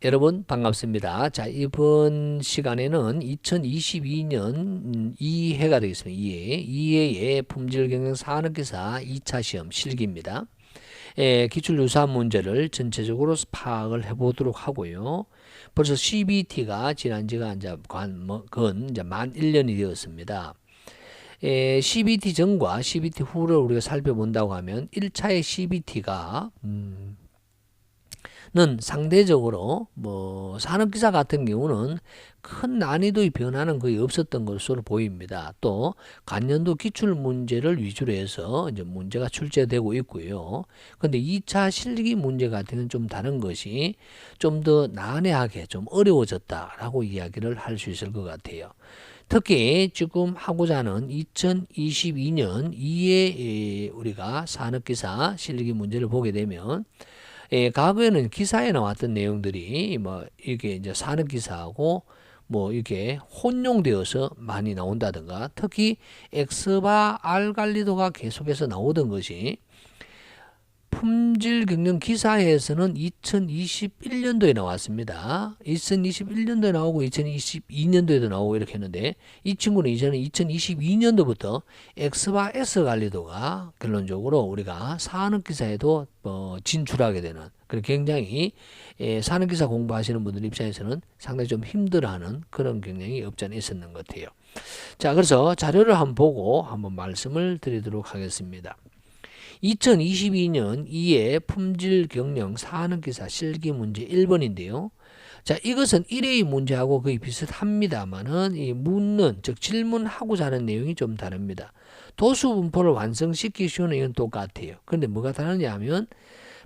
여러분 반갑습니다. 자, 이번 시간에는 2022년 2회가 되겠습니다. 2회의 품질경영 산업기사 2차 시험 실기입니다. 기출 유사한 문제를 전체적으로 파악을 해보도록 하고요. 벌써 CBT가 지난지가 이제 만 1년이 되었습니다. CBT 전과 CBT 후를 우리가 살펴본다고 하면 1차의 CBT가 는 상대적으로 산업기사 같은 경우는 큰 난이도의 변화는 거의 없었던 것으로 보입니다. 또 간년도 기출 문제를 위주로 해서 이제 문제가 출제되고 있고요. 근데 2차 실기 문제 같은 경우는 좀 다른 것이 좀 더 난해하게 좀 어려워졌다라고 이야기를 할 수 있을 것 같아요. 특히 지금 하고자 하는 2022년 2회 우리가 산업기사 실기 문제를 보게 되면 과거에는 기사에 나왔던 내용들이 이게 이제 산업기사하고 이게 혼용되어서 많이 나온다든가, 특히 엑스바 R 관리도가 계속해서 나오던 것이 품질 경영 기사에서는 2021년도에 나왔습니다. 2021년도에 나오고 2022년도에도 나오고 이렇게 했는데, 이 친구는 이제는 2022년도부터 엑스바 S 관리도가 결론적으로 우리가 산업기사에도 진출하게 되는, 굉장히 산업기사 공부하시는 분들 입장에서는 상당히 좀 힘들어하는 그런 경향이 없지 않아 있었는 것 같아요. 자, 그래서 자료를 한번 보고 한번 말씀을 드리도록 하겠습니다. 2022년 2회 품질 경영 산업기사 실기 문제 1번인데요. 자, 이것은 1회의 문제하고 거의 비슷합니다만은 이 묻는, 즉 질문하고자 하는 내용이 좀 다릅니다. 도수 분포를 완성시키기 쉬운 이건 똑같아요. 그런데 뭐가 다르냐 하면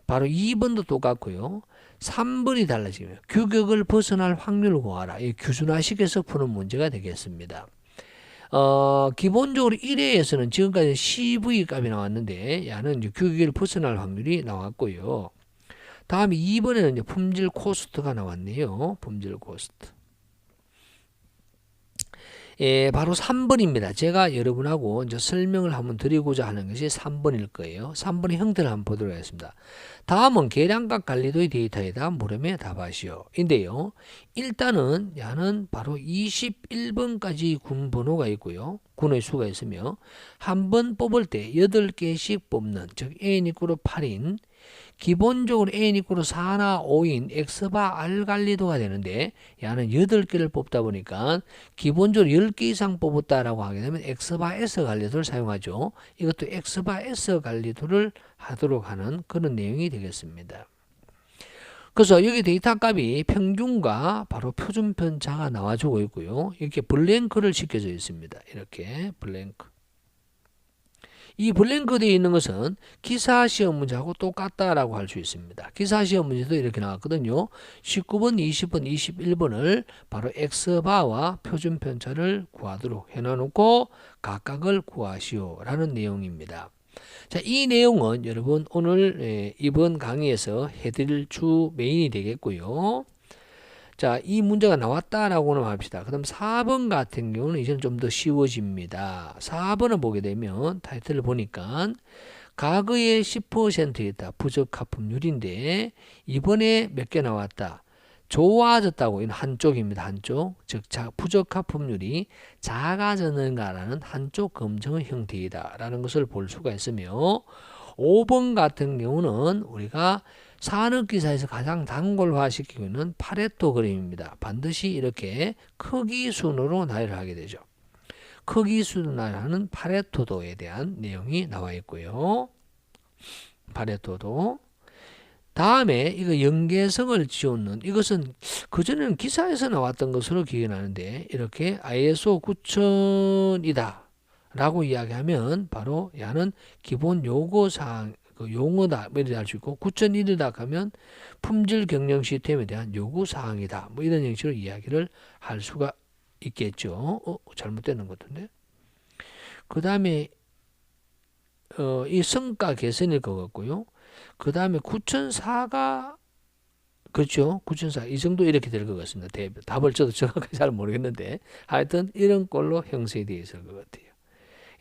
바로 2번도 똑같고요. 3번이 달라지면 규격을 벗어날 확률을 구하라. 이 규준화식에서 푸는 문제가 되겠습니다. 기본적으로 1회에서는 지금까지 CV 값이 나왔는데, 야는 이제 규격을 벗어날 확률이 나왔고요. 다음에 2번에는 이제 품질 코스트가 나왔네요. 품질 코스트. 바로 3번입니다. 제가 여러분하고 이제 설명을 한번 드리고자 하는 것이 3번일 거예요. 3번의 형태를 한번 보도록 하겠습니다. 다음은 계량각 관리도의 데이터에다 물음에 답하시오. 인데요. 일단은 야는 바로 21번까지 군 번호가 있고요. 군의 수가 있으며 한 번 뽑을 때 8개씩 뽑는, 즉 N=8인 기본적으로 N=4나 5인 X바 R 관리도가 되는데, 야는 8개를 뽑다 보니까 기본적으로 10개 이상 뽑았다라고 하게 되면 X바 S 관리도를 사용하죠. 이것도 X바 S 관리도를 하도록 하는 그런 내용이 되겠습니다. 그래서 여기 데이터 값이 평균과 바로 표준 편차가 나와주고 있고요. 이렇게 블랭크를 시켜져 있습니다. 이렇게 블랭크. 이 블랭크 되어 있는 것은 기사 시험 문제하고 똑같다라고 할 수 있습니다. 기사 시험 문제도 이렇게 나왔거든요. 19번, 20번, 21번을 바로 X바와 표준 편차를 구하도록 해놔놓고 각각을 구하시오 라는 내용입니다. 자, 이 내용은 여러분 오늘 이번 강의에서 해드릴 주 메인이 되겠고요. 자, 이 문제가 나왔다라고는 합시다. 그다음 4번 같은 경우는 이제는 좀 더 쉬워집니다. 4번을 보게 되면 타이틀을 보니까 과거에 10%였다. 부적합품률인데 이번에 몇 개 나왔다. 좋아졌다고. 이는 한쪽입니다. 한쪽. 즉 부적합품률이 작아졌는가라는 한쪽 검증의 형태이다 라는 것을 볼 수가 있으며, 5번 같은 경우는 우리가 산업기사에서 가장 단골화시키고 있는 파레토 그림입니다. 반드시 이렇게 크기 순으로 나열하게 되죠. 크기 순으로 나열하는 파레토도에 대한 내용이 나와 있고요. 파레토도. 다음에 이거 연계성을 지우는, 이것은 그전에는 기사에서 나왔던 것으로 기억이 나는데, 이렇게 ISO 9000이다 라고 이야기하면 바로 야는 기본 요구사항, 용어다 이렇게 할 수 있고, 9001이다 하면 품질 경영 시스템에 대한 요구사항이다 이런 형식으로 이야기를 할 수가 있겠죠. 잘못되는 것 같은데. 그 다음에 이 성과 개선일 것 같고요. 그 다음에 9004가 그렇죠. 9004 이 정도 이렇게 될 것 같습니다. 답을 저도 정확하게 잘 모르겠는데 하여튼 이런 꼴로 형성이 되어 있을 것 같아요.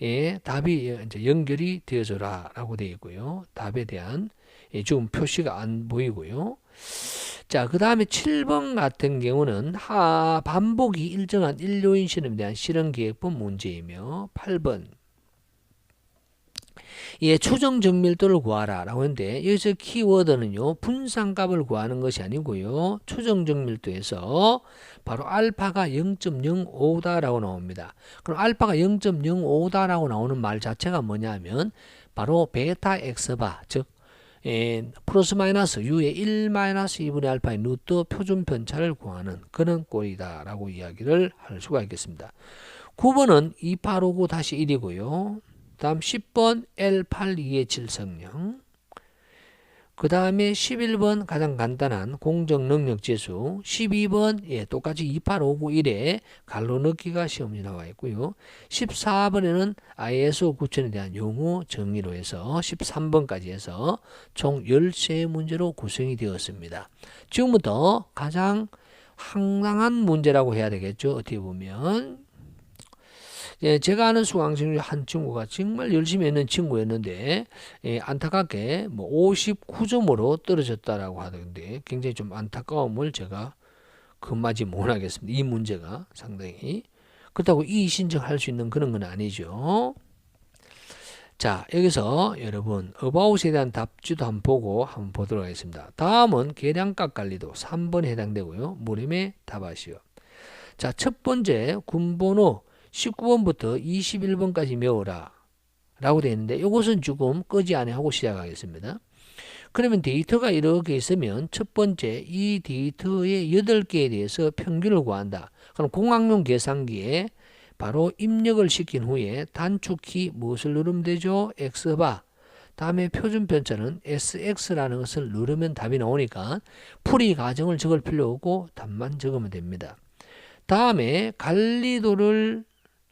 예, 답이 이제 연결이 되어져라 라고 되어 있고요. 답에 대한 지금 표시가 안 보이고요. 자, 그 다음에 7번 같은 경우는 반복이 일정한 일요인 실험에 대한 실험계획법 문제이며 8번 추정 정밀도를 구하라 라고 하는데 여기서 키워드는요 분산값을 구하는 것이 아니고요 추정 정밀도에서 바로 알파가 0.05다 라고 나옵니다. 그럼 알파가 0.05다 라고 나오는 말 자체가 뭐냐면 바로 베타 엑스바 즉 플러스 마이너스 U의 1 마이너스 2분의 알파의 루트 표준 편차를 구하는 그런 꼴이다 라고 이야기를 할 수가 있겠습니다. 9번은 2859-1이고요. 다음 10번 L82의 7성령. 그 다음에 11번 가장 간단한 공정능력지수. 12번 똑같이 28591에 갈로 넣기가 시험이 나와 있고요. 14번에는 ISO 9000에 대한 용어 정의로 해서 13번까지 해서 총 13문제로 구성이 되었습니다. 지금부터 가장 황당한 문제라고 해야 되겠죠. 어떻게 보면 제가 아는 수강생 중에 한 친구가 정말 열심히 했는 친구였는데 안타깝게 59점으로 떨어졌다라고 하던데 굉장히 좀 안타까움을 제가 금하지 못하겠습니다. 이 문제가 상당히 그렇다고 이의 신청할 수 있는 그런 건 아니죠. 자, 여기서 여러분 about에 대한 답지도 한번 보고 한번 보도록 하겠습니다. 다음은 계량값 관리도 3번에 해당되고요. 물음에 답하시오. 자, 첫 번째 군번호 19번부터 21번까지 외워라 라고 되어 있는데 이것은 조금 끄지 않아 하고 시작하겠습니다. 그러면 데이터가 이렇게 있으면 첫 번째 이 데이터의 8개에 대해서 평균을 구한다. 그럼 공학용 계산기에 바로 입력을 시킨 후에 단축키 무엇을 누르면 되죠? X바. 다음에 표준 편차는 SX라는 것을 누르면 답이 나오니까 풀이 과정을 적을 필요 없고 답만 적으면 됩니다. 다음에 관리도를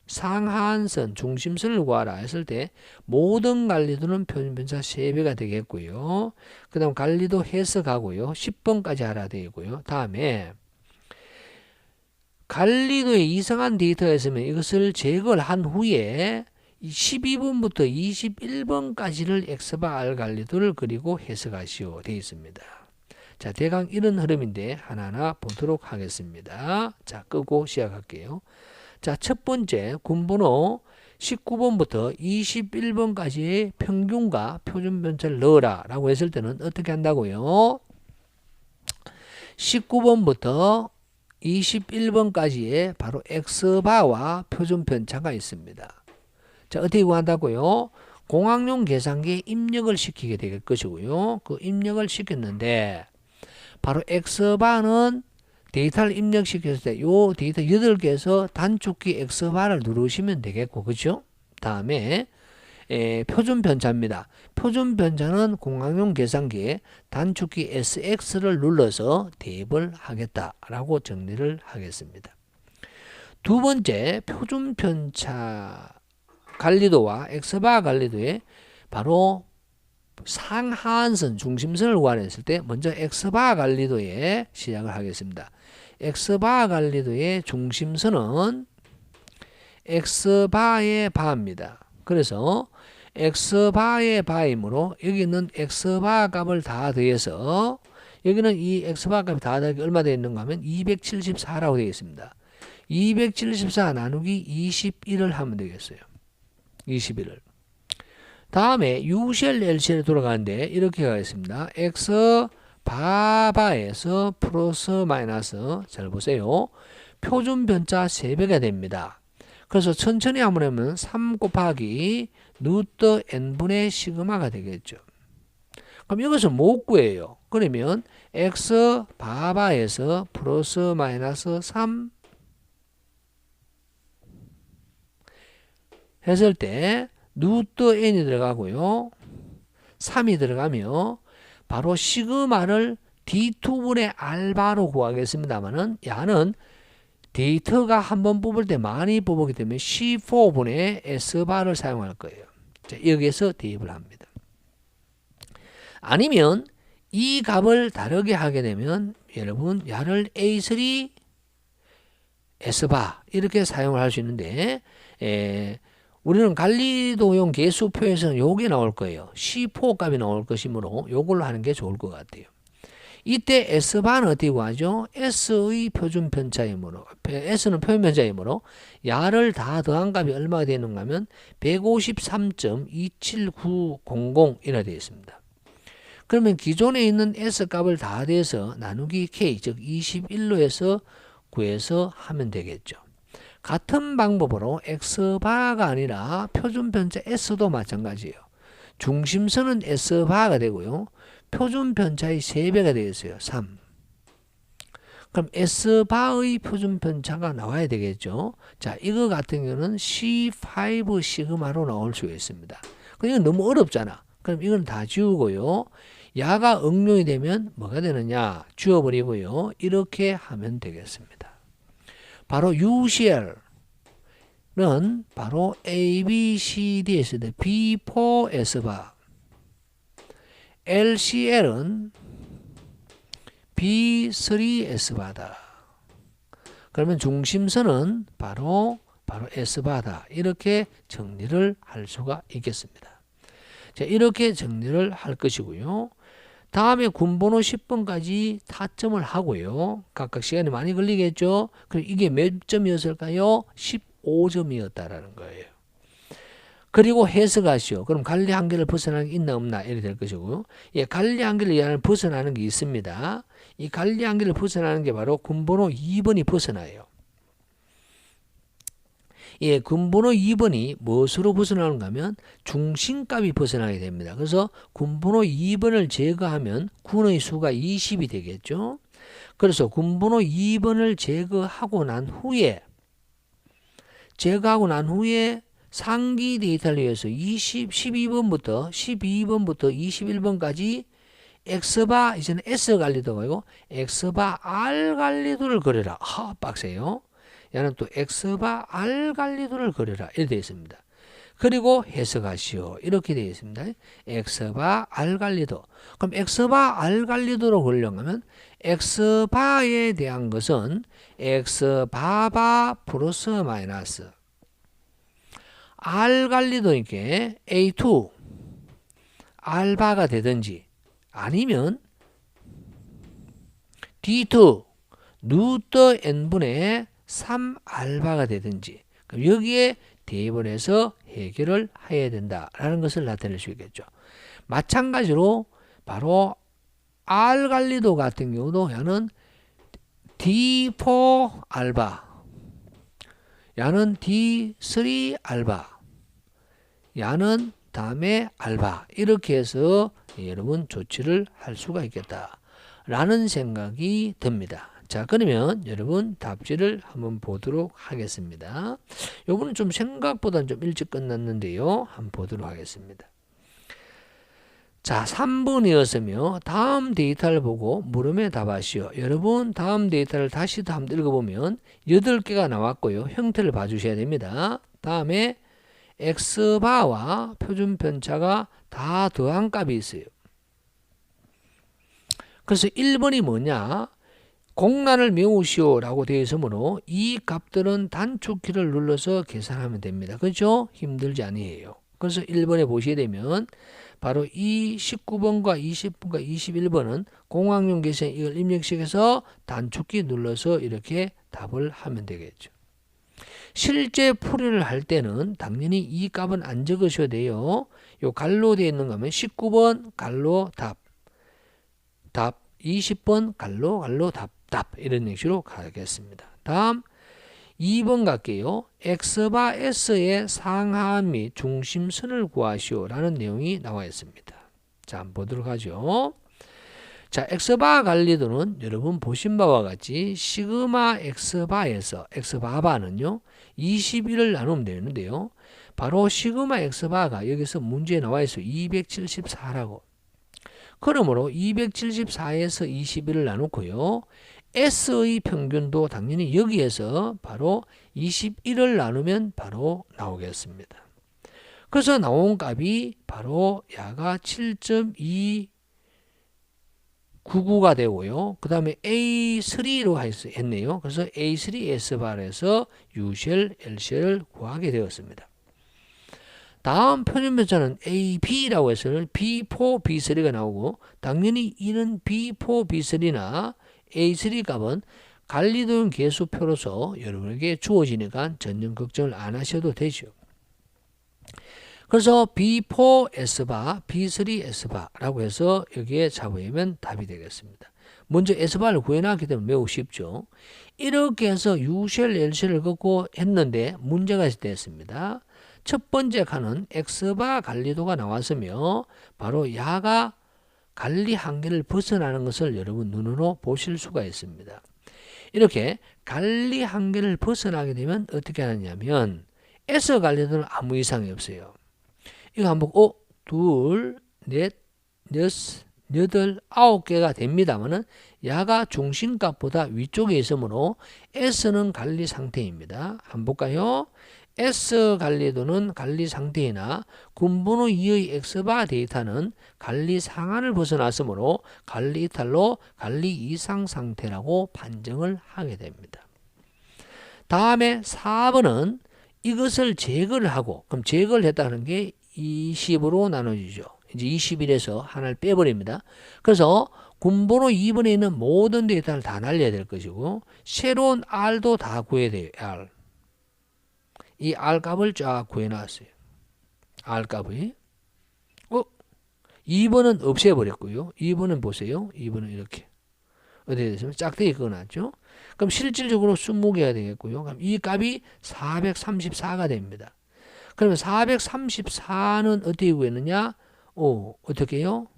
상한선, 중심선을 구하라 했을 때 모든 관리도는 표준편차 3배가 되겠고요. 그 다음 관리도 해석하고요. 10번까지 하라 되고요. 다음에 관리도에 이상한 데이터가 있으면 이것을 제거를 한 후에 12번부터 21번까지를 X바 R 관리도를 그리고 해석하시오 되어 있습니다. 자, 대강 이런 흐름인데 하나하나 보도록 하겠습니다. 자, 끄고 시작할게요. 자, 첫 번째 군번호 19번부터 21번까지의 평균과 표준 편차를 넣어라 라고 했을 때는 어떻게 한다고요? 19번부터 21번까지의 바로 X바와 표준 편차가 있습니다. 자, 어떻게 구한다고요? 공학용 계산기에 입력을 시키게 될 것이고요. 그 입력을 시켰는데 바로 X바는 데이터를 입력시켰을 때 요 데이터 8개에서 단축키 X바를 누르시면 되겠고 그죠? 다음에 표준 편차입니다. 표준 편차는 공학용 계산기에 단축키 SX를 눌러서 대입을 하겠다라고 정리를 하겠습니다. 두 번째 표준 편차 관리도와 X바 관리도에 바로 상한선, 중심선을 구하랬을 때 먼저 X바 관리도에 시작을 하겠습니다. X바 관리도의 중심선은 X바의 바입니다. 그래서 X바의 바이므로 여기는 X바 값을 다 더해서 여기는 이 X바 값이 다 더하기 얼마 되어 있는가 하면 274라고 되어 있습니다. 274 나누기 21을 하면 되겠어요. 21을. 다음에 UCL, LCL 돌아가는데 이렇게 가겠습니다. X 바바에서 플러스 마이너스 잘 보세요. 표준 편차 3배가 됩니다. 그래서 천천히 하면 3 곱하기 루트 n분의 시그마가 되겠죠. 그럼 이것을 못 구해요. 그러면 X 바바에서 플러스 마이너스 3 했을 때 루트 n이 들어가고요. 3이 들어가며 바로 시그마를 D2분의 알바로 구하겠습니다만은 야는 데이터가 한번 뽑을 때 많이 뽑기 때문에 C4분의 S바를 사용할 거예요. 자, 여기에서 대입을 합니다. 아니면 이 값을 다르게 하게 되면 여러분 야를 A3 S바 이렇게 사용을 할 수 있는데 우리는 관리도용 계수표에서는 요게 나올 거예요. C4 값이 나올 것이므로 요걸로 하는 게 좋을 것 같아요. 이때 S바는 어떻게 구하죠? S의 표준 편차이므로, S는 표준 편차이므로 야를 다 더한 값이 얼마가 되는가 하면 153.27900 이라 되어 있습니다. 그러면 기존에 있는 S 값을 다 대서 나누기 K, 즉 21로 해서 구해서 하면 되겠죠. 같은 방법으로 X바가 아니라 표준 편차 S도 마찬가지예요. 중심선은 S바가 되고요. 표준 편차의 3배가 되겠어요. 3. 그럼 S바의 표준 편차가 나와야 되겠죠. 자, 이거 같은 경우는 C5 시그마로 나올 수가 있습니다. 이건 너무 어렵잖아. 그럼 이건 다 지우고요. 야가 응용이 되면 뭐가 되느냐? 지워버리고요. 이렇게 하면 되겠습니다. 바로 UCL은 바로 ABCD에서 B4 S바, LCL은 B3 S바다. 그러면 중심선은 바로 S바다. 이렇게 정리를 할 수가 있겠습니다. 자, 이렇게 정리를 할 것이고요. 다음에 군번호 10번까지 타점을 하고요. 각각 시간이 많이 걸리겠죠. 그럼 이게 몇 점이었을까요? 15점이었다라는 거예요. 그리고 해석하시오. 그럼 관리 한계를 벗어나는 게 있나 없나 이렇게 될 것이고요. 예, 관리 한계를 이해하는 벗어나는 게 있습니다. 이 관리 한계를 벗어나는 게 바로 군번호 2번이 벗어나요. 예, 군번호 2번이 무엇으로 벗어나는가 하면 중심값이 벗어나게 됩니다. 그래서 군번호 2번을 제거하면 군의 수가 20이 되겠죠. 그래서 군번호 2번을 제거하고 난 후에 상기 데이터를 위해서 12번부터 21번까지 X바, 이제는 S 관리도가 아니고 X바 R 관리도를 그려라. 빡세요. 야는 또 X바 R 관리도를 그려라. 이렇게 되어 있습니다. 그리고 해석하시오. 이렇게 되어 있습니다. X바 R 관리도. 그럼 X바 R 관리도로 그리려면 X바에 대한 것은 X바바 플러스 마이너스 R 관리도니까 A2 R바가 되든지 아니면 D2 루트 N분의 3R바가 되든지 여기에 대입을 해서 해결을 해야 된다라는 것을 나타낼 수 있겠죠. 마찬가지로 바로 R 관리도 같은 경우도 야는 D4 알바, 야는 D3 알바, 야는 다음에 알바 이렇게 해서 여러분 조치를 할 수가 있겠다라는 생각이 듭니다. 자, 그러면 여러분 답지를 한번 보도록 하겠습니다. 요거는 좀 생각보다 좀 일찍 끝났는데요. 한번 보도록 하겠습니다. 자, 3번이었으며 다음 데이터를 보고 물음에 답하시오. 여러분 다음 데이터를 다시 한번 읽어보면 8개가 나왔고요. 형태를 봐주셔야 됩니다. 다음에 X바와 표준 편차가 다 더한 값이 있어요. 그래서 1번이 뭐냐? 공란을 메우시오 라고 되어 있으므로 이 값들은 단축키를 눌러서 계산하면 됩니다. 그렇죠? 힘들지 아니에요. 그래서 1번에 보시게 되면 바로 이 19번과 20번과 21번은 공학용 계산 이걸 입력식해서 단축키 눌러서 이렇게 답을 하면 되겠죠. 실제 풀이를 할 때는 당연히 이 값은 안 적으셔야 돼요. 요 갈로 되어 있는 거 하면 19번 갈로 답 20번 갈로 답 이런 식으로 가겠습니다. 다음 2번 갈게요. X바 S의 상하 및 중심선을 구하시오 라는 내용이 나와 있습니다. 자, 한번 보도록 하죠. 자, X바 관리도는 여러분 보신 바와 같이 시그마 X바에서 X바바는요 21을 나누면 되는데요. 바로 시그마 X바가 여기서 문제에 나와 있어요. 274라고. 그러므로 274에서 21을 나누고요. S의 평균도 당연히 여기에서 바로 21을 나누면 바로 나오겠습니다. 그래서 나온 값이 바로 야가 7.299가 되고요. 그 다음에 A3로 했네요. 그래서 A3 S바에서 UCL, LCL을 구하게 되었습니다. 다음 표준변차는 A, B라고 해서 B4, B3가 나오고 당연히 이런 B4, B3나 A3 값은 관리도형 계수표로서 여러분에게 주어지니까 전혀 걱정을 안 하셔도 되죠. 그래서 B4 S바, B3 S바라고 해서 여기에 잡으면 답이 되겠습니다. 먼저 S바를 구해놨기 때문에 매우 쉽죠. 이렇게 해서 U쉘, L쉘을 긋고 했는데 문제가 됐습니다. 첫 번째 칸은 X바 관리도가 나왔으며 바로 야가 관리 한계를 벗어나는 것을 여러분 눈으로 보실 수가 있습니다. 이렇게 관리 한계를 벗어나게 되면 어떻게 하느냐면 S 관리도는 아무 이상이 없어요. 이거 한번 둘, 넷, 여섯, 여덟, 9개가 됩니다만은 야가 중심값보다 위쪽에 있으므로 S는 관리 상태입니다. 한번 볼까요? S 관리도는 관리 상태이나 군번호 2의 X바 데이터는 관리 상한을 벗어났으므로 관리 이탈로 관리 이상 상태라고 판정을 하게 됩니다. 다음에 4번은 이것을 제거를 하고, 그럼 제거를 했다는 게 20으로 나눠지죠. 이제 21에서 하나를 빼버립니다. 그래서 군번호 2번에 있는 모든 데이터를 다 날려야 될 것이고 새로운 R도 다 구해야 돼요. R. 이 R 값을 쫙 구해놨어요. R 값이 2번은 없애버렸고요. 2번은 보세요. 2번은 이렇게 어떻게 됐으면 짝대기 그어놨죠. 그럼 실질적으로 20개가 되겠고요. 그럼 이 값이 434가 됩니다. 그러면 434는 어떻게 구했느냐? 어떻게 해요?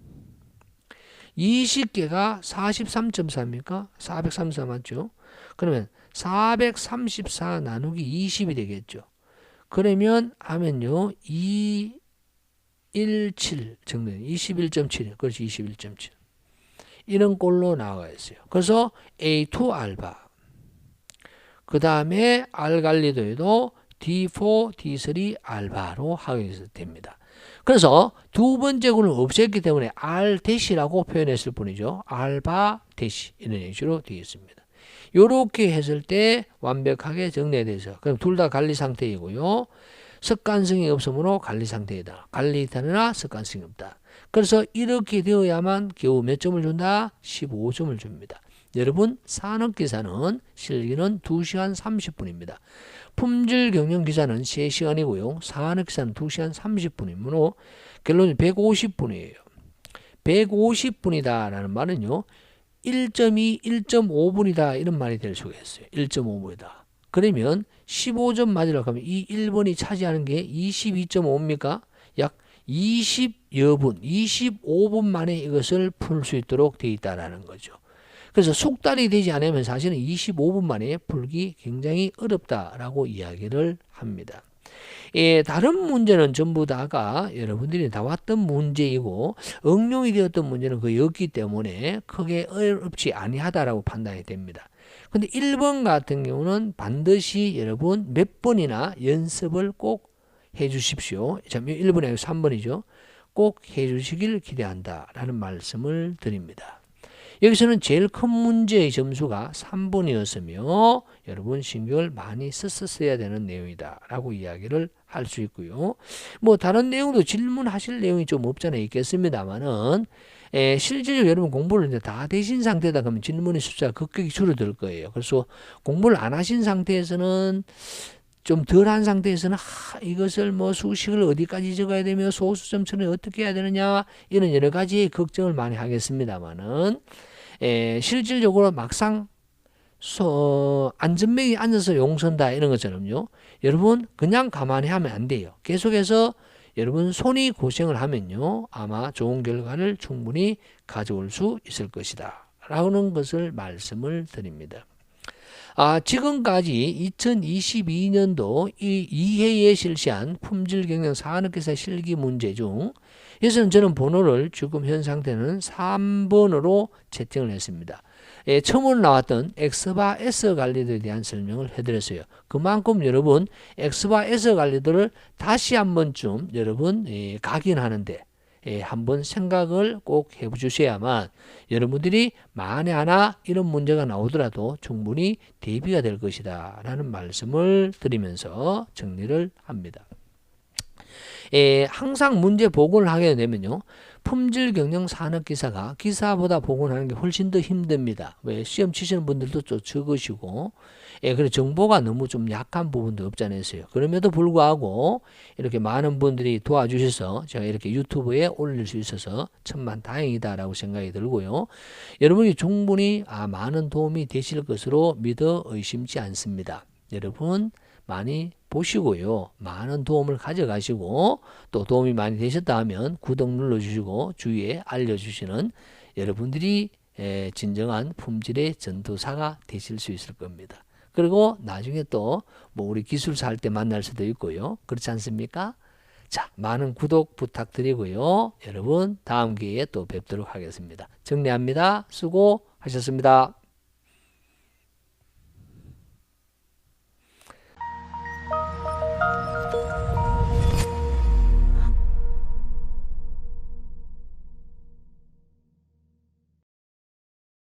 20개가 43.4입니까? 434 맞죠? 그러면 434 나누기 20이 되겠죠. 그러면 하면요. 217 정도 21.7. 그렇지 21.7. 이런 꼴로 나와 있어요. 그래서 A2 알바. 그 다음에 R 관리도에도 D4, D3 알바로 하게 됩니다. 그래서 두 번째 굴을 없앴기 때문에 R 대시라고 표현했을 뿐이죠. 알바 대시 이런 형식으로 되어 있습니다. 이렇게 했을 때 완벽하게 정리돼서 그럼 둘 다 관리 상태이고요. 습관성이 없으므로 관리 상태이다. 관리 이탈이나 습관성이 없다. 그래서 이렇게 되어야만 겨우 몇 점을 준다? 15점을 줍니다. 여러분 산업기사는 실기는 2시간 30분입니다. 품질 경영 기사는 3시간이고요. 산업기사는 2시간 30분이므로 결론이 150분이에요. 150분이다 라는 말은요. 1.2, 1.5분이다 이런 말이 될 수가 있어요. 1.5분이다. 그러면 15점 맞으려고 하면 이 1번이 차지하는 게 22.5입니까? 약 20여 분, 25분 만에 이것을 풀 수 있도록 되어 있다는 거죠. 그래서 숙달이 되지 않으면 사실은 25분 만에 풀기 굉장히 어렵다라고 이야기를 합니다. 다른 문제는 전부 다가 여러분들이 나왔던 문제이고 응용이 되었던 문제는 거의 없기 때문에 크게 어렵지 아니하다라고 판단이 됩니다. 근데 1번 같은 경우는 반드시 여러분 몇 번이나 연습을 꼭 해 주십시오. 1번이 아니고 3번이죠. 꼭 해 주시길 기대한다라는 말씀을 드립니다. 여기서는 제일 큰 문제의 점수가 3번이었으며 여러분 신경을 많이 썼어야 되는 내용이다 라고 이야기를 할 수 있고요. 뭐 다른 내용도 질문하실 내용이 좀 없잖아요. 있겠습니다만은 실질적으로 여러분 공부를 이제 다 되신 상태다 그러면 질문의 숫자가 급격히 줄어들 거예요. 그래서 공부를 안 하신 상태에서는 좀 덜한 상태에서는 이것을 뭐 수식을 어디까지 적어야 되며 소수점 처리를 어떻게 해야 되느냐 이런 여러 가지 걱정을 많이 하겠습니다만은 실질적으로 막상 안전뱅이 앉아서 용선다 이런 것처럼요. 여러분 그냥 가만히 하면 안 돼요. 계속해서 여러분 손이 고생을 하면요. 아마 좋은 결과를 충분히 가져올 수 있을 것이다 라는 것을 말씀을 드립니다. 지금까지 2022년도 이 2회에 실시한 품질경영 산업기사 실기 문제 중 여기서는 저는 번호를 지금 현 상태는 3번으로 채팅을 했습니다. 처음으로 나왔던 X바 S 관리도에 대한 설명을 해드렸어요. 그만큼 여러분 X바 S 관리도를 다시 한 번쯤 여러분 각인하는데 한번 생각을 꼭 해주셔야만 여러분들이 만에 하나 이런 문제가 나오더라도 충분히 대비가 될 것이다 라는 말씀을 드리면서 정리를 합니다. 항상 문제 보고를 하게 되면요. 품질 경영 산업 기사가 기사보다 보고하는 게 훨씬 더 힘듭니다. 왜 시험 치시는 분들도 좀 적으시고, 그래 정보가 너무 좀 약한 부분도 없잖아요. 그럼에도 불구하고 이렇게 많은 분들이 도와주셔서 제가 이렇게 유튜브에 올릴 수 있어서 천만 다행이다라고 생각이 들고요. 여러분이 충분히 많은 도움이 되실 것으로 믿어 의심치 않습니다. 여러분 많이 보시고요. 많은 도움을 가져가시고 또 도움이 많이 되셨다 하면 구독 눌러주시고 주위에 알려주시는 여러분들이 진정한 품질의 전도사가 되실 수 있을 겁니다. 그리고 나중에 또 뭐 우리 기술사 할 때 만날 수도 있고요. 그렇지 않습니까? 자, 많은 구독 부탁드리고요. 여러분 다음 기회에 또 뵙도록 하겠습니다. 정리합니다. 수고하셨습니다.